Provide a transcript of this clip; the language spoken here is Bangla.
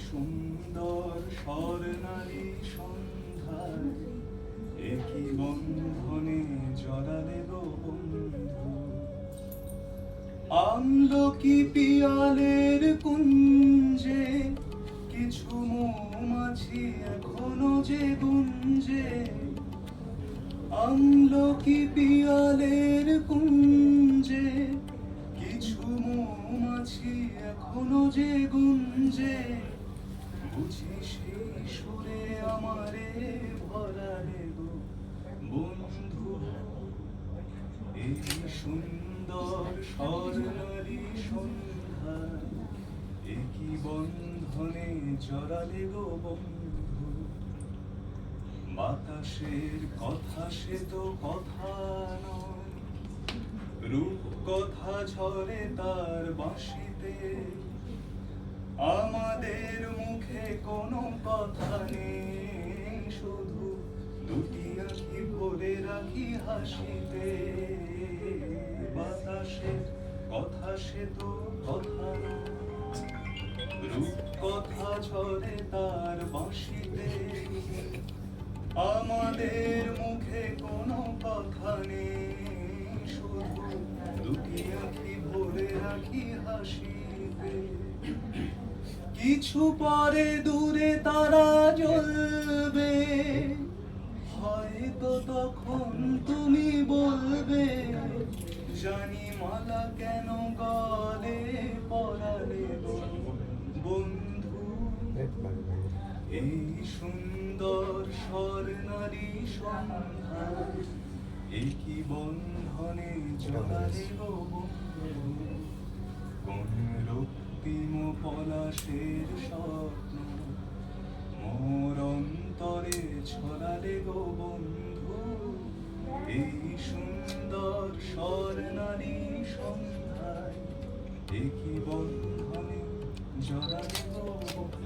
সুন্দর স্বর্ণালী সন্ধ্যায় একই বন্ধনে জড়ালে গো বন্ধু। আমলকি পিয়ালের কুঞ্জে কিছু মৌমাছি এখনো যে গুঞ্জে। আমলকি পিয়ালের কুঞ্জে কিছু মৌমাছি এখনো যে গুঞ্জে। বুঝি সেই সুরে আমারে ভরালে গো বন্ধু। এই সুন্দর স্বর্ণালী সন্ধ্যায় একই বন্ধনে জড়ালে গো বন্ধু। বাতাসের কথা সে তো কথা নয়, রূপ কথা ঝরে তার বাঁশিতে। আমাদের মুখে কোনো কথা নেই, শুধু দুটি আঁখি ভরে রাখি হাসিতে। বাতাসের কথা সে তো কথা নয়, রূপ কথা ঝরে তার বাঁশিতে। আমাদের মুখে কোনো কথা নেই, শুধু দুটি আঁখি ভরে রাখি হাসিতে। কিছু পরে দূরে তারা জ্বলবে, হয়তো তখন তুমি বলবে, জানি মালা কেন গলে পরালে গো বন্ধু। এই সুন্দর স্বর্ণালী সন্ধ্যায় একই বন্ধনে জড়ালে গো বন্ধু। কোন রক্তিম পলাশের স্বপ্ন মোর অন্তরে ছড়ালে গো বন্ধু। এই সুন্দর স্বর্ণালী সন্ধ্যায় একই বন্ধনে জড়ালে গো বন্ধু।